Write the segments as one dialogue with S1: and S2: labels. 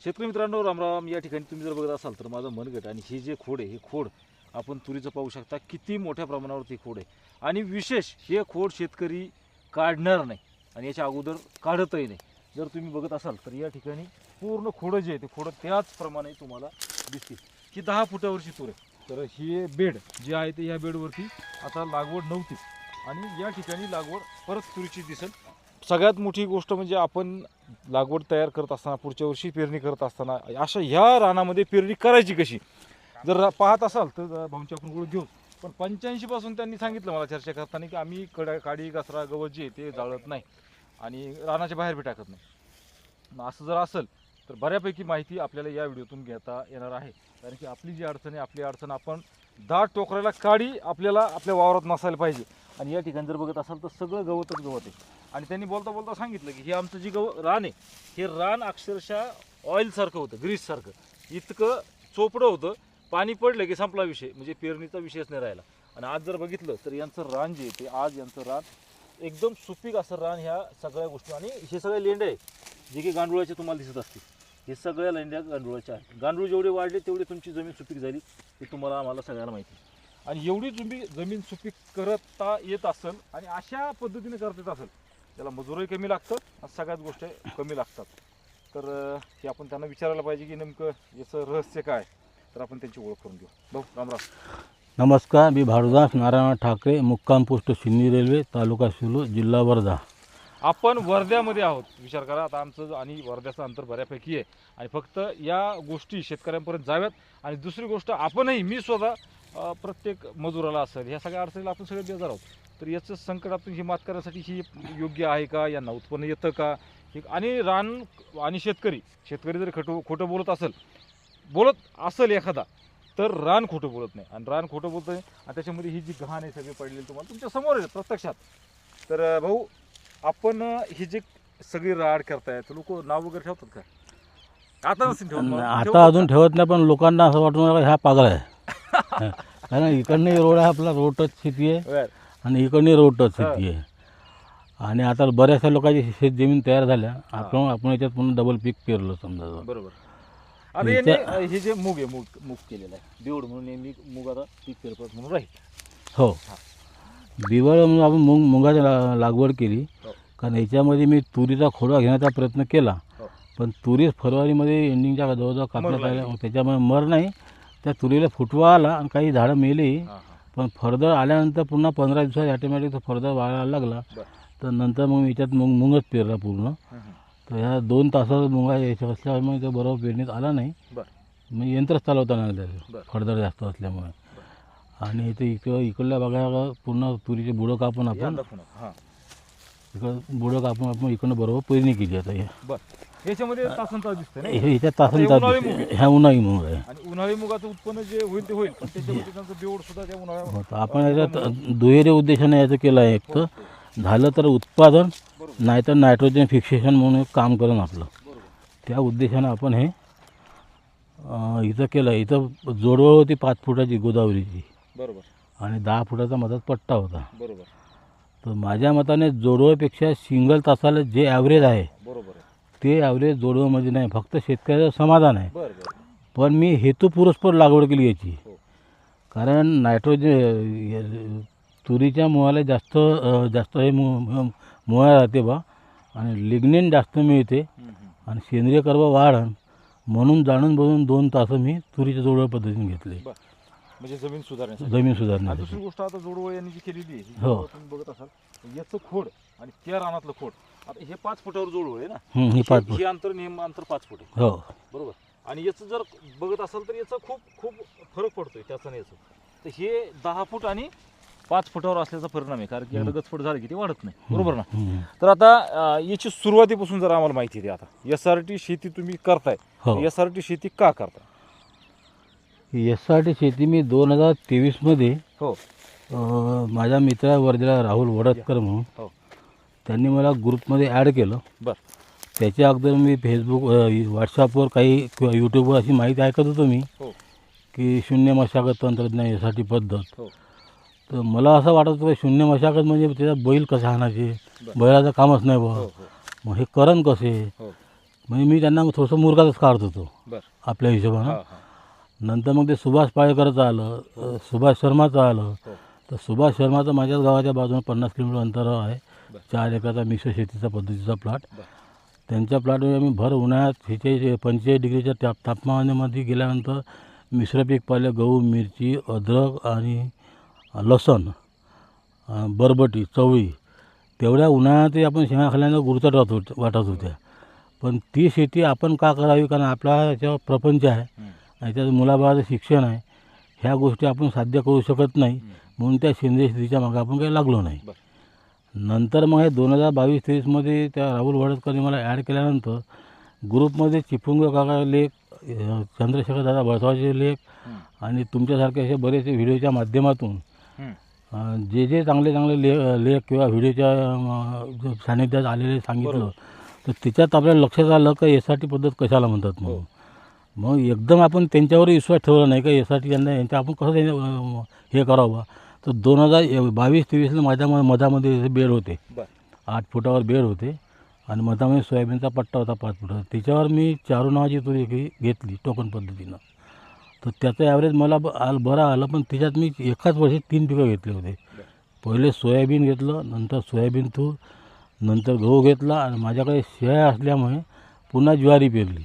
S1: शेतकरी मित्रांनो, रामराम. या ठिकाणी तुम्ही जर बघत असाल तर माझं मनगट आणि हे जे खोड आहे, हे खोड आपण तुरीचं पाहू शकता किती मोठ्या प्रमाणावरती खोड आहे. आणि विशेष हे खोड शेतकरी काढणार नाही आणि याच्या अगोदर काढतही नाही. जर तुम्ही बघत असाल तर या ठिकाणी पूर्ण खोडं जे आहे ते खोडं त्याचप्रमाणे तुम्हाला दिसतील. ही 10 फुटावरची तूर आहे. तर हे बेड जे आहे ते ह्या बेडवरती आता लागवड नव्हती आणि या ठिकाणी लागवड परत तुरीची दिसेल. सगळ्यात मोठी गोष्ट म्हणजे आपण लागवड तयार करत असताना, पुढच्या वर्षी पेरणी करत असताना अशा ह्या रानामध्ये पेरणी करायची कशी जर पाहत असाल तर भाऊंच्याकडून घेऊन. पण 85 पासून त्यांनी सांगितलं मला चर्चा करताना की आम्ही काडी कचरा गवत जे ते जाळत नाही आणि रानाच्या बाहेर बी टाकत नाही. मग असं जर असेल तर बऱ्यापैकी माहिती आपल्याला या व्हिडिओतून घेता येणार आहे. कारण की आपली जी अडचण आहे, आपली अडचण आपण दाट टोकराला काडी आपल्याला आपल्या वावरात नसायला पाहिजे. आणि या ठिकाणी जर बघत असाल तर सगळं गवतच गवत आहे. आणि त्यांनी बोलता बोलता सांगितलं की हे आमचं जे रान आहे, हे रान अक्षरशः ऑइलसारखं होतं, ग्रीससारखं. इतकं चोपडं होतं, पाणी पडलं की संपला विषय, म्हणजे पेरणीचा विषयच नाही राहिला. आणि आज जर बघितलं तर यांचं रान जे आहे ते आज यांचं रान एकदम सुपीक असं रान ह्या सगळ्या गोष्टी. आणि हे सगळे लेंडे जे की गांडुळाचे तुम्हाला दिसत असतील, हे सगळ्या लेंड्या गांडुळाच्या आहेत. गांडूळ जेवढे वाढले तेवढे तुमची जमीन सुपीक झाली, हे तुम्हाला आम्हाला सगळ्यांना माहिती आहे. आणि एवढी तुम्ही जमीन सुपीक करता येत असेल आणि अशा पद्धतीने करता येत असेल, त्याला मजुरही कमी लागतं, सगळ्याच गोष्टी कमी लागतात. तर हे आपण त्यांना विचारायला पाहिजे की नेमकं याचं रहस्य काय. तर आपण त्यांची ओळख करून घेऊ. भाऊ रामराम.
S2: नमस्कार, मी भारुदास नारायण ठाकरे, मुक्काम पोस्ट शिंदी रेल्वे, तालुका शिलो, जिल्हा वर्धा.
S1: आपण वर्ध्यामध्ये आहोत. विचार करा, आता आमचं आणि वर्ध्याचं अंतर बऱ्यापैकी आहे आणि फक्त या गोष्टी शेतकऱ्यांपर्यंत जाव्यात. आणि दुसरी गोष्ट, आपणही, मी स्वतः प्रत्येक मजुराला असेल ह्या सगळ्या अडचणीला आपण सगळे बेजार आहोत. तर याचं संकटातून ही मात करण्यासाठी ही योग्य आहे का, यांना उत्पन्न येतं का. आणि रान आणि शेतकरी जर खोटं बोलत असेल एखादा, तर रान खोटं बोलत नाही. आणि रान खोटं बोलत नाही आणि त्याच्यामध्ये ही जी घाण आहे सगळी पडलेली तुम्हाला तुमच्या समोर आहे प्रत्यक्षात. तर भाऊ, आपण ही जी सगळी राड करताय तर लोक नाव वगैरे ठेवतात का? आता नसेल ठेवत,
S2: आता अजून ठेवत नाही, पण लोकांना असं वाटून राहिलं ह्या पागळ आहे. कारण इकडनं रोड आहे, आपला रोड टच शेती आहे आणि इकडनं रोड टच शेती आहे. आणि आता बऱ्याचशा लोकांची शेत जमीन तयार झाल्या, आपण याच्यात पुन्हा डबल पीक पेरलं समजा.
S1: बरोबर. आता यांनी हे जे मूग आहे, मूग केलेलं आहे बिवड म्हणून, यांनी मूग आता पीक पेरपत म्हणून राहील.
S2: हो, बिवड म्हणून आपण मुगाची लागवड केली. कारण याच्यामध्ये मी तुरीचा खोडा घेण्याचा प्रयत्न केला, पण तुरी फरवरीमध्ये एंडिंगच्या जवळजवळ कापण्यात आल्या. त्याच्यामुळे मर नाही, त्या तुरीला फुटवा आला आणि काही झाडं मेली. पण फर्दर आल्यानंतर पुन्हा 15 दिवसात ऑटोमॅटिक तो फर्दर वाढायला लागला. तर नंतर मग याच्यात मुंगच पेरला पूर्ण. तर ह्या 2 तासात मुंगा यायच्या असल्यामुळे तो बरोबर पेरणीत आला नाही. मग यंत्रच चालवता नाही आलं फर्दर जास्त असल्यामुळे. आणि ते इकडल्या बघायला पूर्ण तुरीचे बुडं कापून आपण इकडनं बरोबर पेरणी केली. आता
S1: याच्यामध्ये तासन दिसतंय,
S2: ह्याच्यात तासन ह्या उन्हाळी मूग आहे.
S1: आणि उन्हाळी मुगाचं उत्पन्न जे होईल ते होईल, पण त्याच्यामध्ये त्यांचं बेवड सुद्धा त्या उन्हाळ्यात.
S2: आपण याच्यात दुहेरी उद्देशाने याचं केलं आहे. एक तर झालं तर उत्पादन, नाहीतर नायट्रोजन फिक्सेशन म्हणून एक काम करून आपलं, त्या उद्देशानं आपण हे इथं केलं. इथं जोडवळ होती 5 फुटाची गोदावरीची,
S1: बरोबर,
S2: आणि 10 फुटाचा मधात पट्टा होता.
S1: बरोबर.
S2: तर माझ्या मताने जोडवळपेक्षा सिंगल तासाला जे ॲव्हरेज आहे,
S1: बरोबर,
S2: ते ॲव्हरेज जोडवळमध्ये नाही, फक्त शेतकऱ्याचं समाधान आहे.
S1: बरोबर.
S2: पण मी हेतुपुरस्पर लागवड केली याची. कारण नायट्रोजन तुरीच्या मुळाला जास्त हे मुळा राहते बा, आणि लिग्निन जास्त मिळते आणि सेंद्रिय कर्ब वाढ, म्हणून जाणून बघून 2 तास मी तुरीच्या जोडवळ पद्धतीने घेतले,
S1: म्हणजे जमीन
S2: सुधारण्यासाठी.
S1: दुसरी गोष्ट, आता जोडवळ यांनी जी केलेली आहे,
S2: हो,
S1: तुम्ही बघत असाल याचं खोड आणि त्या रानातलं खोड. आता हे 5 फुटावर जोडवळ आहे ना,
S2: हे 5 फूट,
S1: हे अंतर, नेम अंतर 5 फूट आहे.
S2: हो,
S1: बरोबर. आणि याचं जर बघत असाल तर याचा खूप फरक पडतोय त्याचं आणि याचं. तर हे 10 फूट आणि 5 फुटावर असल्याचा परिणाम आहे. कारण की एकदा गचफट झाली की ते वाढत नाही, बरोबर ना. तर आता याची सुरुवातीपासून जर आम्हाला माहिती द्या. आता SRT शेती तुम्ही करताय, SRT शेती का करताय?
S2: SRT शेती मी 2023मध्ये,
S1: हो,
S2: माझ्या मित्र वर्धेला राहुल वडतकर म्हणून, त्यांनी मला ग्रुपमध्ये ॲड केलं. त्याच्या अगोदर मी फेसबुक, व्हॉट्सअपवर काही किंवा यूट्यूबवर अशी माहिती ऐकत होतो मी, की शून्य मशागत तंत्रज्ञान यासाठी पद्धत. तर मला असं वाटत होतं शून्य मशागत म्हणजे त्याचा बैल कसे आणायचे, बैलाचं कामच नाही बा, मग हे करण कसे. म्हणजे मी त्यांना थोडंसं मुरगातच काढत होतो
S1: बर
S2: आपल्या हिशोबानं.
S1: हा हा
S2: नंतर मग ते सुभाष पाळेकरचं आलं, सुभाष शर्माचं आलं.
S1: हो
S2: तर सुभाष शर्माचं माझ्याच गावाच्या बाजूने 50 किलोमीटर अंतरावर आहे.
S1: बर
S2: 4 एकराचा मिश्र शेतीचा पद्धतीचा प्लॉट.
S1: बर
S2: त्यांच्या प्लॉटमध्ये आम्ही भर उन्हाळ्यात 45 डिग्रीच्या तापमानामध्ये गेल्यानंतर मिश्र पीक पाहिलं. गहू, मिरची, अद्रक आणि लसण, बरबटी, चवळी. तेवढ्या उन्हाळ्यातही आपण शेंगा खाल्ल्यानं गुरचट वाटत होत्या. पण ती शेती आपण का करावी, कारण आपला याच्यावर प्रपंच आहे,
S1: हम्म.
S2: याच्यात मुलाबाळाचं शिक्षण आहे. ह्या गोष्टी आपण साध्य करू शकत नाही, म्हणून त्या सेंद्रिय शेतीच्या मागे आपण काही लागलो नाही.
S1: बर
S2: नंतर मग हे 2022-23मध्ये त्या राहुल वडदकरने मला ॲड केल्यानंतर ग्रुपमध्ये चिपळूण काका लेख, चंद्रशेखर दादा बळसावचे लेख
S1: हम्म.
S2: आणि तुमच्यासारखे असे बरेचसे व्हिडिओच्या माध्यमातून
S1: हम्म.
S2: जे चांगले चांगले लेख किंवा व्हिडिओच्या सानिध्यात आलेले सांगितलं,
S1: बरोबर.
S2: तर त्याच्यात आपल्याला लक्षात आलं का SRT पद्धत कशाला म्हणतात म्हणून.
S1: हो.
S2: मग एकदम आपण त्यांच्यावर विश्वास ठेवला नाही का SRT यांच्या आपण कसं हे करावं. तर 2022-23ला माझ्या मधामध्ये बेड होते,
S1: बर
S2: 8 फुटावर बेड होते आणि मधामध्ये सोयाबीनचा पट्टा होता 5 फुटाचा. त्याच्यावर मी चारू नावाची तुरी घेतली टोकन पद्धतीनं. तर त्याचं ॲव्हरेज मला बरं आलं, पण त्याच्यात मी एकाच वर्षी 3 पिकं घेतले होते.
S1: बर
S2: पहिले सोयाबीन घेतलं, नंतर सोयाबीन तूर, नंतर गहू घेतला आणि माझ्याकडे शेळ्या असल्यामुळे पुन्हा ज्वारी पेरली.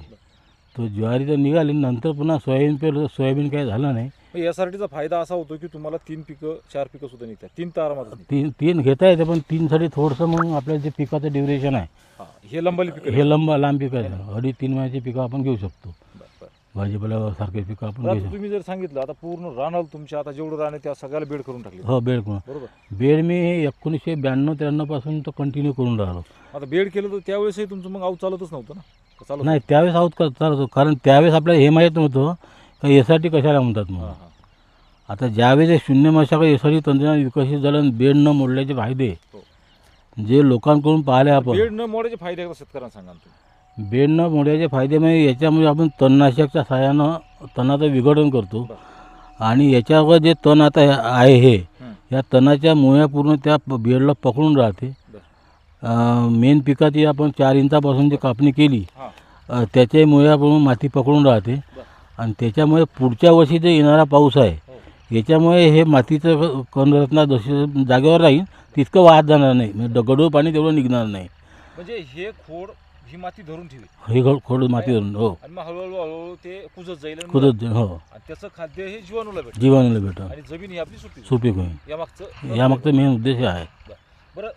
S2: तर ज्वारी तर निघाली, नंतर पुन्हा सोयाबीन पेरलं. सोयाबीन काही झालं नाही.
S1: यासाठीचा फायदा असा होतो की तुम्हाला 3 पिकं 4 पिकं सुद्धा निघतात. 3 तर आरामात निघतात.
S2: तीन घेता येते, पण 3साठी थोडंसं मग आपल्या जे पिकाचं ड्युरेशन आहे,
S1: हा, हे लंबाली पिकं
S2: हे लांब पिकं आहे. 2.5-3 महिन्याची पिकं आपण घेऊ शकतो.
S1: बर बर
S2: भाजीपाल्यासारखे पिकं आपण घेऊ
S1: आता
S2: शकतो.
S1: तुम्ही जर सांगितलं आता पूर्ण रानाल तुमच्या आता जेवढं रान आहे त्या सगळ्याला बेड करून टाकले.
S2: हो, बेड करून.
S1: बरोबर.
S2: बेड मी 1992-93 पासून तर कंटिन्यू करून राहिलो.
S1: आता बेड केलं तर त्यावेळेसही तुमचं मग आऊत चालतच नव्हतं ना, का चालत
S2: नाही, त्यावेळेस आहोत चालत होतो, कारण त्यावेळेस आपल्याला हे माहीत नव्हतं का SRT कशाला म्हणतात
S1: हा
S2: म्हणून.
S1: हा
S2: आता ज्यावेळेस हे शून्य मशागत SRT तंत्रज्ञान विकसित झालं आणि बेड न मोडल्याचे फायदे
S1: हो.
S2: जे लोकांकडून पाहिले आपण,
S1: बेड न मोडायचे फायदे एकदा शेतकऱ्यांना सांगा ना तुम्ही.
S2: बेड न मोडण्याचे फायदे म्हणजे याच्यामध्ये आपण तणनाशकच्या सहाय्यानं तणाचं विघटन करतो
S1: बरं.
S2: आणि याच्यावर जे तण आता आहे हे
S1: हम्म.
S2: या तणाच्या मुळ्या पूर्ण त्या बेडला पकडून राहते.
S1: बरं.
S2: मेन पिकाची आपण 4 इंचापासून जी कापणी केली,
S1: हा
S2: त्याच्या मुळ्या पूर्ण माती पकडून राहते
S1: बरं.
S2: आणि त्याच्यामुळे पुढच्या वर्षी जे येणारा पाऊस आहे
S1: हो.
S2: याच्यामुळे हे मातीचं कणरत्ना जशी जागेवर राहील तितकं वाहत जाणार नाही, म्हणजे गढूळ पाणी तेवढं निघणार नाही.
S1: म्हणजे हे खोड ही माती धरून ठेवी
S2: हे खोड माती धरून हो
S1: आणि मग हळूहळू हळूहळू ते कुजत जाईल आणि
S2: कुदत जाईल. हो,
S1: आणि त्याचं खाद्य हे जीवाणूला भेटेल
S2: जीवाणूला भेटल,
S1: आणि जमीन ही आपली सुपीक
S2: सुपीक होईल.
S1: यामागचं
S2: मेन उद्देश आहे.
S1: बरं.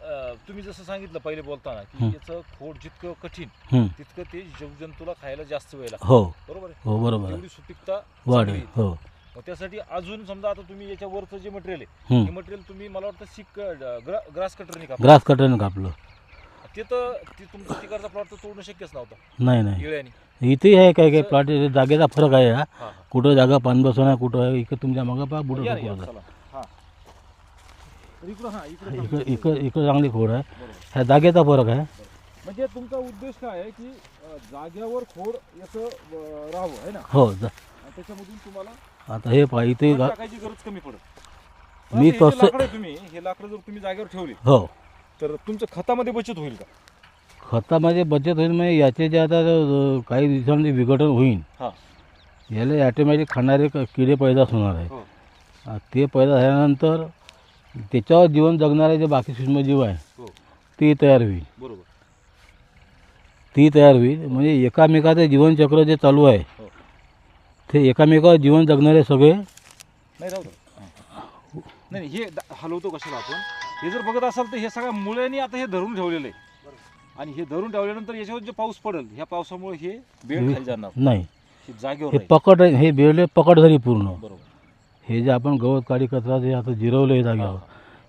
S1: तुम्ही जसं सांगितलं पहिले बोलताना की
S2: हं.
S1: याचं खोड जितकं कठीण
S2: हं.
S1: तितकं ते जीवजंतूला खायला जास्त वेळ लागतो.
S2: हो
S1: बरोबर आहे.
S2: हो, बरोबर आहे.
S1: एवढी सुपीकता
S2: वाढ
S1: चांगली
S2: आहे.
S1: आहे.
S2: हो.
S1: मग त्यासाठी अजून समजा आता तुम्ही याच्यावरचं जे मटेरियल आहे
S2: हं.
S1: हे मटेरियल तुम्ही मला वाटतं ग्रास कटरने कापलं.
S2: ग्रास कटरनं कापलं.
S1: ते तर तुमचा तिकडचा प्लॉट तर तोडणं शक्यच नव्हतं
S2: नाही नाही,
S1: इळ्याने.
S2: इथे आहे काही प्लॉट जागेचा फरक आहे. हा,
S1: हा
S2: कुठं जागा पान बसवणार, कुठं आहे इकडं तुमच्या मागं पहा
S1: या
S2: बुडं
S1: ना,
S2: खोड
S1: या,
S2: आहे.
S1: चला. हा. तर इकडं
S2: इकडं इकडं इकडं चांगली खोड आहे.
S1: बरोबर.
S2: ह्या जागेचा फरक आहे.
S1: म्हणजे तुमचा उद्देश काय आहे की जागेवर खोड याचं राहावं आहे ना,
S2: हो.
S1: आणि त्याच्यामधून तुम्हाला
S2: आता हे पहा इथे
S1: खत टाकायची गरज कमी पडत.
S2: मी
S1: आता हे जे
S2: तसं-
S1: लाकडं आहे तुम्ही हे लाकडं जर तुम्ही जागेवर ठेवली
S2: हो,
S1: तर तुमच्या खतामध्ये बचत होईल का?
S2: खतामध्ये बचत होईल. म्हणजे याचे जे आता काही दिवसांमध्ये विघटन होईल,
S1: हा
S2: याला ॲटोमॅटिक खाणारे किडे पैदास होणार आहे.
S1: हो
S2: ते पैदा झाल्यानंतर त्याच्यावर जीवन जगणारे जे बाकी सूक्ष्मजीव आहे
S1: हो
S2: ते तयार होईल.
S1: बरोबर.
S2: ती तयार होईल. म्हणजे एकामेकाचं जीवनचक्र जे चालू आहे
S1: हो.
S2: ते एकामेकावर जीवन जगणारे सगळे
S1: नाही राहू दे. नाही हे हलवतो कशाला आपण, हे जर बघत असाल तर हे सगळ्या मुळ्यांनी आता हे धरून ठेवलेलं आहे आणि हे धरून ठेवल्यानंतर याच्यावर जे पाऊस पडेल ह्या पावसामुळे हे बेड खाली जाणार
S2: नाही,
S1: हे जागेवर
S2: हे
S1: राहील.
S2: पकड हे बेडले पकड झाली पूर्ण.
S1: बरोबर.
S2: हे जे आपण गवत काडी कचरा जे आता जिरवलं आहे जागेवर,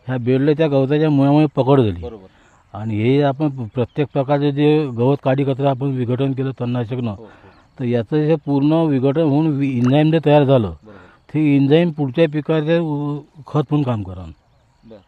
S2: ह्या बेडले त्या गवताच्या मुळामुळे पकड झाली.
S1: बरोबर.
S2: आणि हे आपण प्रत्येक प्रकारचे जे गवत काडी कचरा आपण विघटन केलं तणनाशकनं,
S1: हो हो
S2: तर याचं जे पूर्ण विघटन होऊन इंजाईम जे तयार झालं
S1: बरोबर.
S2: ते इंजाईम पुढच्या पिकाचे खत म्हणून काम करा.
S1: बरं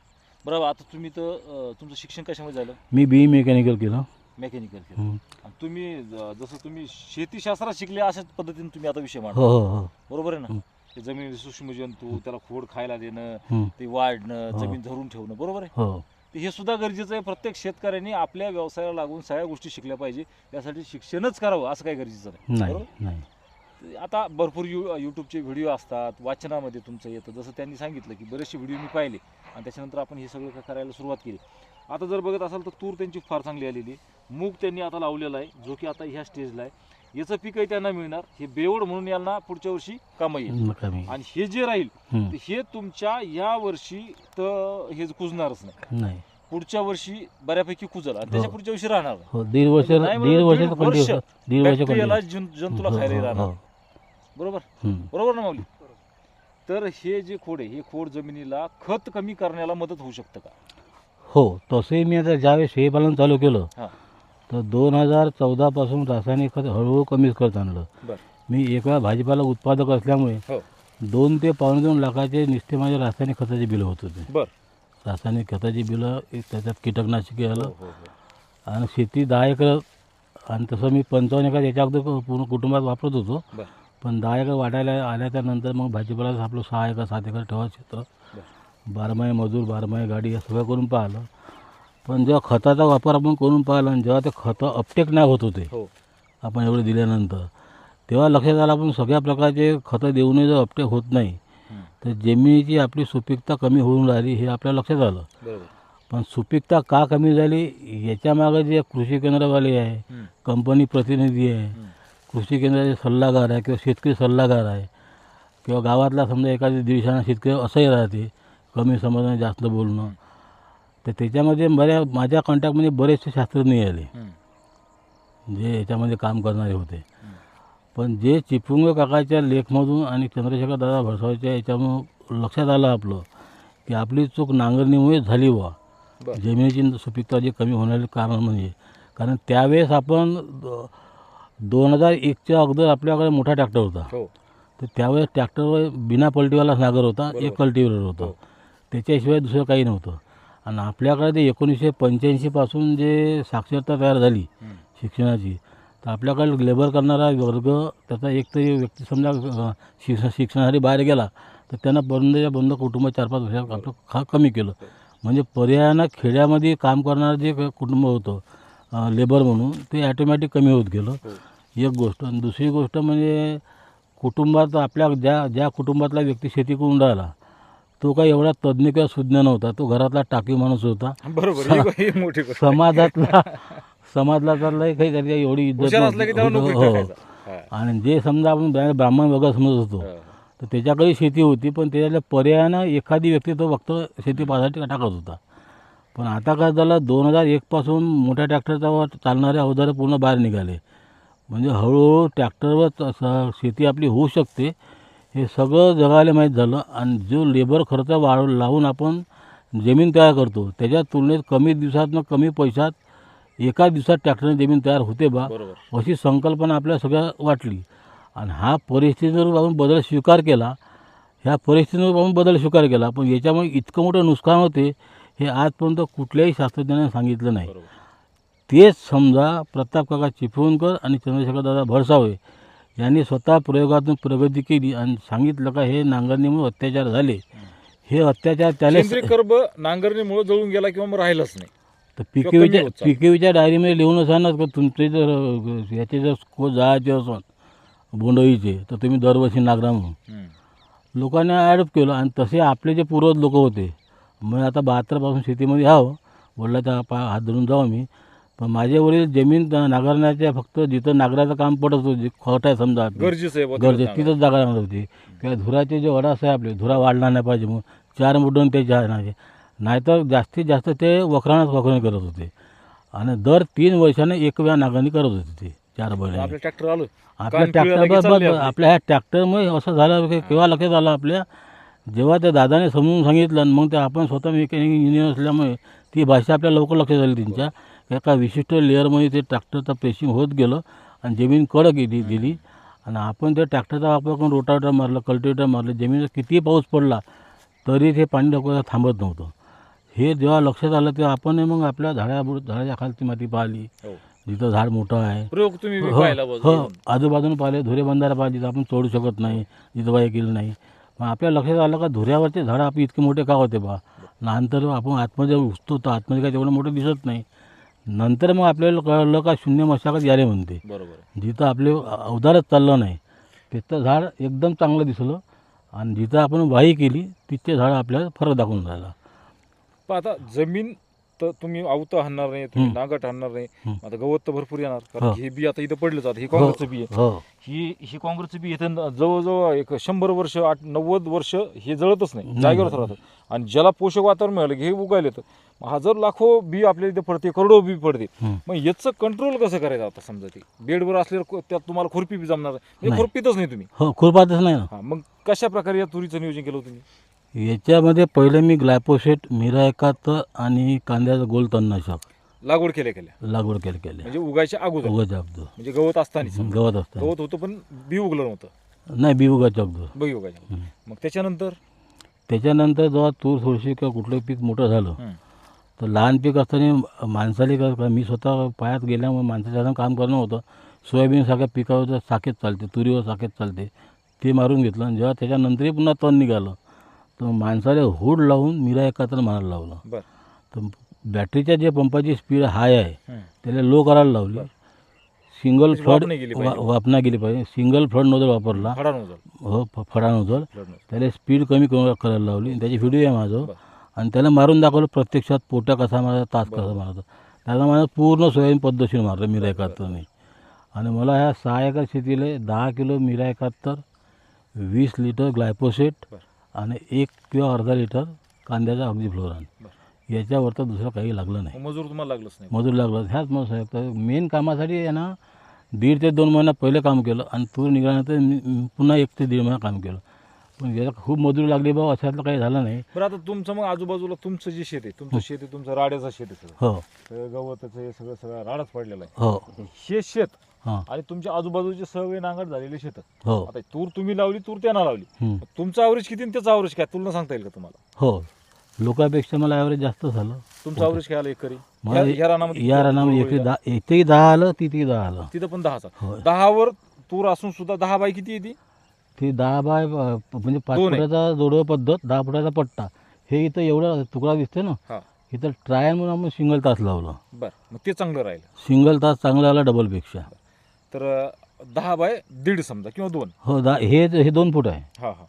S1: बरोबर. आता तुम्ही तर तुमचं शिक्षण कशामध्ये झालं?
S2: मी BE मेकॅनिकल केलं.
S1: मेकॅनिकल केलं.
S2: हं.
S1: आणि तुम्ही जसं तुम्ही शेतीशास्त्रात शिकले अशाच पद्धतीने तुम्ही आता विषय मांडता.
S2: हो हो हो.
S1: बरोबर आहे ना?
S2: हं.
S1: ते जमिनीचे सूक्ष्मजंतू त्याला खोड खायला देणं,
S2: हं.
S1: ते वाढणं,
S2: हो.
S1: जमीन धरून ठेवणं, बरोबर आहे.
S2: हो.
S1: तर हे सुद्धा गरजेचं आहे. प्रत्येक शेतकऱ्यांनी आपल्या व्यवसायाला लागून सगळ्या गोष्टी शिकल्या पाहिजे. त्यासाठी शिक्षणच करावं असं काही गरजेचं नाही,
S2: नाही
S1: बरोबर?
S2: नाही
S1: आता भरपूर यूट्यूबचे व्हिडिओ असतात, वाचनामध्ये तुमचं येतं. जसं त्यांनी सांगितलं की बरेचसे व्हिडिओ मी पाहिले आणि त्याच्यानंतर आपण हे सगळं करायला सुरुवात केली. आता जर बघत असाल तर तूर त्यांची फार चांगली आलेली, मूग त्यांनी आता लावलेला आहे जो की आता ह्या स्टेजला आहे. याचं पीकही त्यांना मिळणार. हे बेवड म्हणून यांना पुढच्या वर्षी कामाई येईल.
S2: कमी
S1: आणि हे जे राहील
S2: हम्म.
S1: तर हे तुमच्या या वर्षी तर हे कुजणारच नाही.
S2: नाही
S1: पुढच्या वर्षी बऱ्यापैकी कुजल आणि त्याच्या पुढच्या वर्षी राहणार नाही.
S2: हो दीड वर्ष
S1: नाही म्हणलं
S2: दीड वर्ष
S1: दीड वर्ष
S2: दीड वर्ष
S1: बॅक्टेरियाला जंतूला खायला राहणार. बरोबर
S2: हम्म.
S1: बरोबर ना माऊली? तर हे जे खोड आहे हे खोड जमिनीला खत कमी करण्याला मदत होऊ शकतं का?
S2: हो तसंही मी आता ज्यावेळेस शेळीपालन चालू केलं
S1: हां
S2: तर 2014 पासून रासायनिक खत हळूहळू कमीच करत आणलं.
S1: बरं
S2: मी एका भाजीपाला उत्पादक असल्यामुळे
S1: हो
S2: 2 ते 2.25 लाखाचे नुसते माझे रासायनिक खताचे बिलं होत होते.
S1: बरं
S2: रासायनिक खताची बिलं त्याच्यात कीटकनाशके आलं
S1: हो हो
S2: आणि शेती 10 एकर आणि तसं मी 55 एकर याच्या अगोदर पूर्ण कुटुंबात वापरत होतो.
S1: बरं
S2: पण 10 एकर वाटायला आल्याच्यानंतर मग भाजीपाला आपलं 6 एकर 7 एकर ठेवायचं क्षेत्र, 12 मजूर 12 गाडी हे सगळं करून पाहिलं. पण जेव्हा खताचा वापर आपण करून पाहिला आणि जेव्हा ते खतं अपटेक नाही होत होते
S1: हो
S2: आपण एवढं दिल्यानंतर, तेव्हा लक्षात आलं आपण सगळ्या प्रकारचे खतं देऊनही जर अपटेक होत नाही
S1: हम्म.
S2: तर जमिनीची आपली सुपीकता कमी होऊन राहिली हे आपल्याला लक्षात आलं.
S1: बरोबर
S2: पण सुपीकता का कमी झाली याच्यामागं जे कृषी केंद्रवाले आहे,
S1: हम्म.
S2: कंपनी प्रतिनिधी आहे,
S1: हम्म.
S2: कृषी केंद्राचे सल्लागार आहे किंवा शेतकरी सल्लागार आहे किंवा गावातला समजा एखादी दिवसानं शेतकरी असंही राहते कमी समजणं जास्त बोलणं, तर त्याच्यामध्ये माझ्या कॉन्टॅक्टमध्ये बरेचसे शास्त्रज्ञ आले
S1: हम्म.
S2: जे याच्यामध्ये काम करणारे होते.
S1: हम्म.
S2: पण जे चिपळूण काकाच्या लेखमधून आणि चंद्रशेखर दादा भरसावच्या याच्यामधून लक्षात आलं आपलं की आपली चूक नांगरणीमुळे झाली बा.
S1: बरं
S2: जमिनीची सुपीकता जी कमी होण्याचे कारण म्हणजे कारण त्यावेळेस आपण 2001च्या अगोदर आपल्याकडे मोठा ट्रॅक्टर होता.
S1: हो
S2: तर त्यावेळेस ट्रॅक्टरवर बिना पलटीवाला नांगर होता,
S1: बरोबर.
S2: एक कल्टिवेटर होतं.
S1: हो.
S2: त्याच्याशिवाय दुसरं काही नव्हतं. आणि आपल्याकडे ते 1985 पासून जे साक्षरता तयार झाली
S1: हम्म.
S2: शिक्षणाची, तर आपल्याकडे लेबर करणारा वर्ग त्याचा एकतरी व्यक्ती समजा शिक्षणासाठी बाहेर गेला तर त्यांना बंद कुटुंब 4-5 वर्षात आपलं कमी केलं. म्हणजे पर्यायानं खेड्यामध्ये काम करणारं जे कुटुंब होतं लेबर म्हणून ते ॲटोमॅटिक कमी होत गेलं.
S1: हो.
S2: एक गोष्ट. आणि दुसरी गोष्ट म्हणजे कुटुंबात आपल्या ज्या कुटुंबातला व्यक्ती शेती करून राहिला तो काही एवढा तज्ज्ञ किंवा सुज्ञ नव्हता. तो घरातला टाकी माणूस होता.
S1: बरोबर ही मोठी गोष्ट.
S2: समाजातला काही त्याची एवढी इज्जत
S1: हुशार असलं की त्याला
S2: नव्हती.
S1: नोकरी
S2: हो.
S1: टाकायचा. हा.
S2: आणि जे समजा आपण ब्राह्मण वगैरे समजत होतो
S1: हा.
S2: तर त्याच्याकडे शेती होती, पण त्याच्यातल्या पर्यायानं एखादी व्यक्ती तो फक्त शेती पाहण्यासाठी टाकत होता. पण आता काय झालं 2001 पासून मोठ्या ट्रॅक्टरचा चालणारे अवजारं पूर्ण बाहेर निघाले. म्हणजे हळूहळू ट्रॅक्टरवर शेती आपली होऊ शकते हे सगळं जगाला माहीत झालं. आणि जो लेबर खर्च लावून आपण जमीन तयार करतो त्याच्या तुलनेत कमी दिवसातनं कमी पैशात एका दिवसात ट्रॅक्टरने जमीन तयार होते बा,
S1: बरोबर
S2: अशी संकल्पना आपल्याला सगळ्या वाटली. आणि हा परिस्थितीवर आपण बदल स्वीकार केला. ह्या परिस्थितीवर आपण बदल स्वीकार केला, पण याच्यामुळे इतकं मोठं नुकसान होते हे आजपर्यंत कुठल्याही शास्त्रज्ञाने सांगितलं नाही.
S1: बरोबर
S2: तेच समजा प्रताप काका चिपळूणकर आणि चंद्रशेखर दादा भरसावे यांनी स्वतः प्रयोगातून प्रगती केली आणि सांगितलं का हे नांगरणीमुळे अत्याचार झाले. हे अत्याचार त्याला
S1: सेंद्रिय कर्ब नांगरणीमुळे जळून गेला किंवा मग राहिलंच नाही.
S2: तर
S1: कमी होत चाललं.
S2: पीकेवीच्या डायरीमध्ये लिहून सांगणार का तुमचे जर याचे जर स्कोर जायचे असत बोंडईचे तर तुम्ही दरवर्षी नागरा म्हणून
S1: हम्म.
S2: लोकांनी ॲडॉप्ट केलं. आणि तसे आपले जे पूर्वज लोक होते, मग आता 72 पासून शेतीमध्ये यावं वडिलाचा हात धरून जावं मी. पण माझे वडील जमीन नांगरण्याच्या फक्त जिथं नांगराचं काम पडत होतं जे खोट आहे समजा
S1: गरजेचं आहे बुवा
S2: गरजे
S1: तिथं
S2: तिथंच जागा लागत होती. किंवा धुराचे जे वडास आहे आपले धुरा वाढला नाही पाहिजे म्हणून 4 मुडून ते नाही, नाहीतर जास्तीत जास्त ते वखरण करत होते. आणि दर 3 वर्षाने एक वेळा नांगरणी करत होते ते 4 बैल.
S1: आपलं ट्रॅक्टर आलं
S2: आपल्या ट्रॅक्टर आपल्या ह्या ट्रॅक्टरमुळे असं झालं की केव्हा लक्षात आलं आपल्या जेव्हा त्या दादाने समजून सांगितलं आणि मग ते आपण स्वतः मेकॅनिक इंजिनियर असल्यामुळे ती भाषा आपल्या लवकर लक्षात आली त्यांच्या. एका विशिष्ट लेअरमध्ये ते ट्रॅक्टरचं प्रेसिंग होत गेलं आणि जमीन कडक दिली. आणि आपण त्या ट्रॅक्टरचा वापर करून रोटावेटर मारलं, कल्टिवेटर मारलं, जमिनीत कितीही पाऊस पडला तरी ते पाणी टाकायला थांबत नव्हतं. हे जेव्हा लक्षात आलं तेव्हा आपण मग आपल्या झाडाच्या खालची माती पाहिली
S1: हो.
S2: जिथं झाड मोठं आहे.
S1: प्रयोग तुम्ही
S2: हो
S1: पाहिला बुवा
S2: हो
S1: जाऊन.
S2: आजूबाजूने पाहिले, धुरे बंधारा पाहिजे जिथं आपण चढू शकत नाही, जिथं बाई केलं नाही. मग आपल्या लक्षात आलं का धुऱ्यावरचे झाडं आपली इतके मोठे का होते बा. नंतर आपण आतमध्ये घुसतो तर आतमध्ये काय तेवढं मोठं दिसत नाही. नंतर मग आपल्याला कळलं का शून्य मशागत याले म्हणते.
S1: बरोबर.
S2: जिथं आपले अवधारच चाललं नाही तिथं झाड एकदम चांगलं दिसलं, आणि जिथं आपण वाही केली तिथे झाड आपल्याला फरक दाखवून राहिला.
S1: पण आता जमीन तर तुम्ही आवतं आणणार नाही, तुम्ही
S2: हं.
S1: नागट आणणार नाही,
S2: हं.
S1: आता गवत तर भरपूर येणार, कारण
S2: हो.
S1: हे बी आता इथं पडलं जातं. हे काँग्रेसचं बी आहे.
S2: हो
S1: ही काँग्रेसचं बी इथं जवळजवळ एक 100 वर्ष 90 वर्ष हे जळतच नाही, जागेवरच राहतं. आणि ज्याला पोषक वातावरण मिळालं की हे उगायला येतं. हजार लाखो बी आपल्या इथे पडते, करोडो बी पडते.
S2: हं.
S1: मग याचं कंट्रोल कसं करायचं आता? समजा ते बेडवर असल्यावर त्यात तुम्हाला खुरपी बी जमणार नाही, म्हणजे
S2: नाही.
S1: खुरपीतच नाही तुम्ही.
S2: हो खुरपातच नाही ना.
S1: हा, मग कशा प्रकारे या तुरीचं नियोजन केलं होतं तुम्ही?
S2: याच्यामध्ये पहिले मी ग्लायपोसेट, मिरा 71 आणि कांद्याचं गोल तणनाशक
S1: लागवड केल्या
S2: लागवड केली
S1: म्हणजे उगायच्या अगोदर,
S2: उगाच अगदो
S1: म्हणजे गवत असताना.
S2: गवत असतं.
S1: गवत होतं पण बी उगलं नव्हतं.
S2: नाही बी उगाच अगदो.
S1: बी उगायच्या. मग त्याच्यानंतर
S2: त्याच्यानंतर जेव्हा तूर थोडीशी किंवा कुठलं पीक मोठं झालं तर लहान पीक असताना माणसाला मी स्वतः पायात गेल्यामुळे माणसाच्या हातानं काम करणं होतं. सोयाबीनसारख्या पिकावर साखेत चालते, तुरीवर साखेत चालते, ते मारून घेतलं. आणि जेव्हा त्याच्यानंतरही पुन्हा तण निघालं तर माणसाला हुड लावून मिरा 71 मारायला लावलं.
S1: बर.
S2: तर बॅटरीच्या जे पंपाची स्पीड हाय आहे
S1: हं.
S2: त्याला लो करायला लावली. सिंगल
S1: त्याची
S2: फ्लड
S1: वापरणी केली पाहिजे.
S2: वापना गेली पाहिजे. सिंगल फ्लड नोजल वापरला.
S1: फडा नव्हतं.
S2: हो फडा नोजल.
S1: फ्लड नव्हतं.
S2: त्याला स्पीड कमी करायला लावली. त्याची व्हिडिओ आहे माझं.
S1: बर.
S2: आणि त्याला मारून दाखवलं प्रत्यक्षात पोटा कसा मारायचा, तास कसा मारायचा. त्याला माझं पूर्ण सोयाबीन पद्धतशीर मारलं मिरा 71. आणि मला ह्या 6 एकर शेतीला 10 किलो मिरा 71, 20 लिटर ग्लायपोसेट
S1: बर.
S2: आणि 1 किंवा अर्धा लिटर कांद्याचा अगदी फ्लोरान,
S1: बर.
S2: याच्यावर तर दुसरं काही लागलं नाही.
S1: मजूर तुम्हाला लागलंच नाही.
S2: मजूर लागलं. ह्याच मग साहेब मेन कामासाठी आहे ना 1.5 ते 2 महिना पहिले काम केलं, आणि तूर निघाल्यानंतर पुन्हा 1 ते 1.5 महिना काम केलं. पण याला खूप मजुरी लागली बाबा, अशातलं काही झालं नाही.
S1: बरं, आता तुमचं मग आजूबाजूला तुमचं जे शेत आहे, तुमचं शेत आहे, तुमचं राड्याचं शेत आहे सगळं.
S2: हो
S1: सगळं गवताचं हे सगळं राडाच पडलेलं आहे.
S2: हो
S1: हे शेत
S2: हां
S1: आणि तुमच्या आजूबाजूचे सगळे नांगट झालेले शेत.
S2: हो
S1: आता तूर तुम्ही लावली, तूर त्यांना लावली.
S2: हं.
S1: तुमचं ॲव्हरेज किती आणि त्याचं ॲव्हरेज काय तुलना सांगता येईल का तुम्हाला?
S2: हो लोकांपेक्षा मला ॲव्हरेज जास्त झालं.
S1: तुमचं ॲव्हरेज काय आलं एकरी?
S2: मला
S1: ह्या रानामध्ये
S2: या रानामध्ये इथे 10 आलं, तिथे 10 आलं.
S1: तिथं पण 10चा.
S2: हो
S1: 10वर तूर असून सुद्धा 10 बाय किती येते?
S2: ते 10 बाय म्हणजे 5
S1: दोन आहे.
S2: फुटाचा जोडव पद्धत, 10 फुटाचा पट्टा. हे इथं एवढा तुकडा दिसते ना,
S1: हा.
S2: इथं ट्रायल म्हणून आपण सिंगल तास लावलं.
S1: बरं, मग ते चांगलं राहील.
S2: सिंगल तास चांगला आला डबलपेक्षा.
S1: तर 10 बाय 1.5 समजा किंवा 2.
S2: हो हे 2 फूट आहे.
S1: हा हा,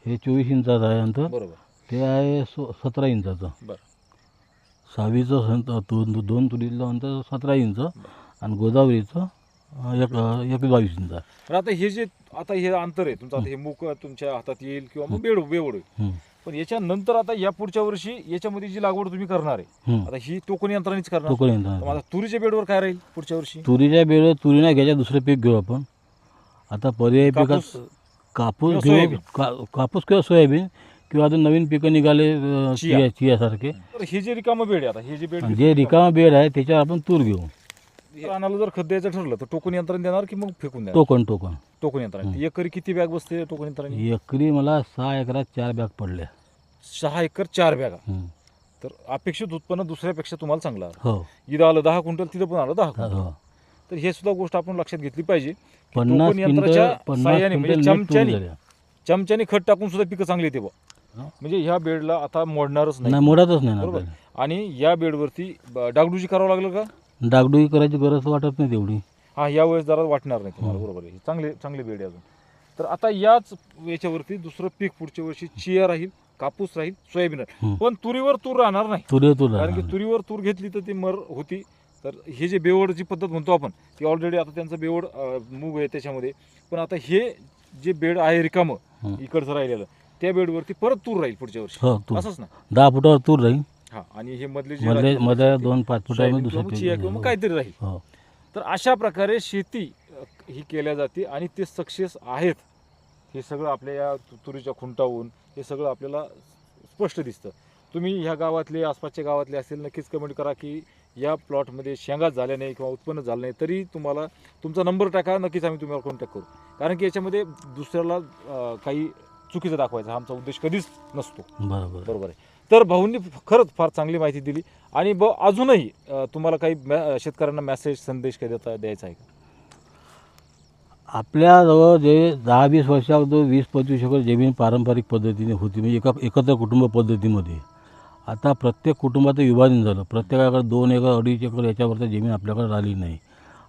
S2: हे 24 इंचाचं आहे अंतर.
S1: बरोबर.
S2: ते आहे 17 इंचाचं.
S1: बरं.
S2: 6वीचं 2 तुरीचं अंतर 17 इंच, आणि गोदावरीचं 22 इंच.
S1: तर आता हे जे हे अंतर आहे तुमचं, आता हे मूग तुमच्या हातात येईल किंवा मग बेवड होईल.
S2: हं.
S1: पण याच्यानंतर आता या पुढच्या वर्षी याच्यामध्ये जी लागवड तुम्ही करणार आहे,
S2: हं.
S1: आता ही टोकन यंत्रानेच करणार.
S2: टोकन
S1: तर
S2: यंत्र.
S1: मग आता तुरीच्या बेडवर काय राहील पुढच्या वर्षी?
S2: तुरीच्या बेड तुरी नाही घ्यायच्या, दुसरं पीक घेऊ आपण. आता पर्यायी पिकात
S1: कापूस
S2: कापूस
S1: किंवा
S2: घेऊ.
S1: सोयाबीन.
S2: कापूस किंवा सोयाबीन, किंवा अजून नवीन पिकं निघाले
S1: चिया.
S2: चियासारखे.
S1: तर हे जे रिकामं बेड आहे, आता हे जे बेड
S2: जे रिकामा बेड आहे त्याच्यावर आपण तूर घेऊ.
S1: रानाला जर खत द्यायचं ठरलं तर टोकन यंत्राने देणार की मग फेकून देणार?
S2: टोकन
S1: टोकन यंत्राने. एकरी किती बॅग बसते टोकन यंत्राने?
S2: एकरी मला 6 एकरात 4 बॅग पडल्या.
S1: 6 एकर 4 बॅगा.
S2: हं.
S1: तर अपेक्षित उत्पन्न दुसऱ्यापेक्षा तुम्हाला चांगलं आलं.
S2: हो
S1: इथं आलं 10 क्विंटल, तिथं पण आलं 10 क्विंटल.
S2: हो
S1: तर हे सुद्धा गोष्ट आपण लक्षात घेतली पाहिजे की
S2: 50
S1: टोकन यंत्राच्या
S2: क्विंटल
S1: साह्याने म्हणजे
S2: नेट तूर झाल्या.
S1: चमच्याने खत टाकून सुद्धा पिकं चांगली येते बा.
S2: हा.
S1: म्हणजे ह्या बेडला आता मोडणारच
S2: नाही
S1: नाही.
S2: मोडतच नाही ना
S1: बरोबर.
S2: आपल्याला.
S1: आणि या बेडवरती डागडुजी करावं लागलं का?
S2: डागडुगी करायची गरज वाटत नाही तेवढी.
S1: हा, या वेळेस जरा वाटणार नाही तुम्हाला. बरोबर आहे. चांगले बेड आहे अजून. तर आता याच याच्यावरती दुसरं पीक पुढच्या वर्षी चिया राहील, कापूस राहील, सोयाबीन राहील. पण तुरीवर तूर राहणार नाही.
S2: तुरी
S1: कारण की तुरीवर तूर घेतली तर ती मर होती. तर हे जे बेवडची पद्धत म्हणतो आपण, ती ऑलरेडी आता त्यांचं बेवड मूग आहे त्याच्यामध्ये. पण आता हे जे बेड आहे रिकामं इकडचं राहिलेलं, त्या बेडवरती परत तूर राहील पुढच्या वर्षी.
S2: हो तूर
S1: असंच ना?
S2: 10 फुटावर तूर राहील.
S1: हा, आणि हे मधले जे
S2: मध्ये
S1: राहील,
S2: मध्ये
S1: ते
S2: 2-5 फुटावर
S1: सोयाबीन
S2: दुसरं
S1: किंवा मग चिया किंवा मग
S2: पीक.
S1: काहीतरी राहील.
S2: हो
S1: तर अशा प्रकारे शेती ही केल्या जाते आणि ते सक्सेस आहेत. हे सगळं आपल्या या तुरीच्या खुंटावून हे सगळं आपल्याला स्पष्ट दिसतं. तुम्ही ह्या गावातले, आसपासच्या गावातले असतील, नक्कीच कमेंट करा की या प्लॉटमध्ये शेंगाच झाल्या नाही किंवा उत्पन्न झालं नाही, तरी तुम्हाला तुमचा नंबर टाका, नक्कीच आम्ही तुम्हाला कॉन्टॅक्ट करू. कारण की याच्यामध्ये दुसऱ्याला काही चुकीचं दाखवायचा हा आमचा उद्देश कधीच नसतो. बरोबर आहे. तर भाऊंनी खरंच फार चांगली माहिती दिली. आणि अजूनही तुम्हाला काही शेतकऱ्यांना मेसेज, संदेश काही द्यायचा आहे का?
S2: आपल्याजवळ जे 10-20 वर्षाअगोदर 20-25 एकर जमीन पारंपरिक पद्धतीने होती, म्हणजे एकत्र कुटुंब पद्धतीमध्ये. आता प्रत्येक कुटुंबाचं विभाजन झालं, प्रत्येकाकडे 2 एकर 2.5 एकर याच्यावरचं जमीन आपल्याकडे राहिली नाही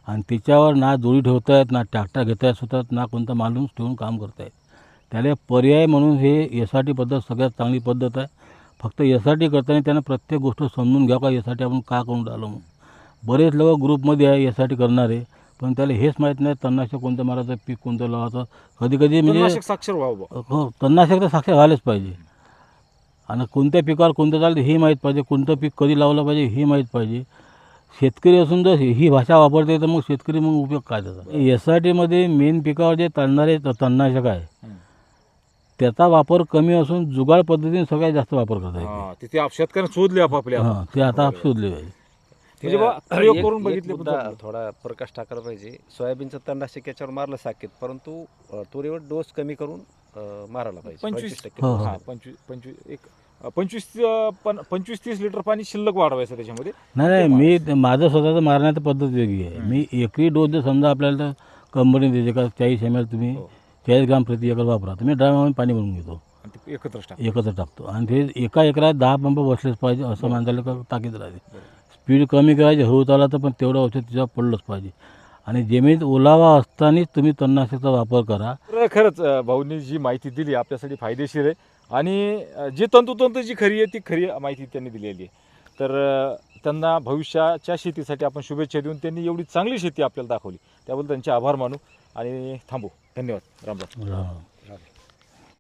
S2: आणि तिच्यावर ना जोडी ठेवता येत, ना ट्रॅक्टर घेता येत स्वतः, ना कोणता माणूस ठेवून काम करता येत. त्याला पर्याय म्हणून हे SRT पद्धत सगळ्यात चांगली पद्धत आहे. फक्त SRT करताना त्यांना प्रत्येक गोष्ट समजून घ्या का SRT आपण का करून राहिलो म्हणून. बरेच लोक ग्रुपमध्ये आहे SRT करणारे, पण त्याला हेच माहीत नाही तणनाशक कोणतं मारायचं, पीक कोणतं लावायचं. कधी कधी म्हणजे
S1: तणनाशक साक्षर व्हावं बुवा.
S2: हो, तणनाशक तर साक्षर व्हायलाच पाहिजे आणि कोणत्या पिकावर कोणतं चालतं हे माहीत पाहिजे, कोणतं पीक कधी लावलं पाहिजे हे माहीत पाहिजे. शेतकरी असून जर ही भाषा वापरते तर मग शेतकरी मग उपयोग काय त्याचा. SRTमध्ये मेन पिकावर जे चालणारे तणनाशक आहे त्याचा वापर कमी असून जुगाड पद्धतीने सगळ्यात जास्त वापर करता येते.
S1: हा, तिथे शेतकऱ्यांनी शोधले आपापल्या.
S2: हां, ते आता शोधले पाहिजे.
S1: म्हणजे बा प्रयोग करून बघितले पण
S3: मुद्दा
S1: जमलं.
S3: थोडा प्रकाश टाकायला पाहिजे. सोयाबीनचं तणनाशक याच्यावर मारलं साकेत, परंतु तुरीवर डोस कमी करून मारायला पाहिजे.
S1: 25%
S2: हो,
S1: हा 25-30 लिटर पाणी शिल्लक वाढवायचं त्याच्यामध्ये.
S2: नाही मी माझं स्वतःचं मारण्याची पद्धत वेगळी आहे. मी एकरी डोस जर समजा आपल्याला कंपनी देते का 40 ml तुम्ही 40 ग्राम प्रति एकर वापरा, तर मी ड्रामामध्ये पाणी भरून घेतो,
S1: आणि ते एकत्रच टाक.
S2: एकत्र टाकतो आणि ते एका एकरात 10 पंप बसलेच पाहिजे असं माणसाला ताकीद राहते. स्पीड कमी करायची हळू चालला पण तेवढं औषध तिच्यावर पडलंच पाहिजे आणि जमिनीत ओलावा असतानाच तुम्ही तणनाशकाचा वापर करा.
S1: तर खरंच भाऊंनी जी माहिती दिली आपल्यासाठी फायदेशीर आहे आणि जी तंतोतंत जी खरी आहे ती खरी माहिती त्यांनी दिलेली आहे. तर त्यांना भविष्याच्या शेतीसाठी आपण शुभेच्छा देऊन त्यांनी एवढी चांगली शेती आपल्याला दाखवली त्याबद्दल त्यांचे आभार मानू आणि थांबू. धन्यवाद. राम राम.
S2: राम.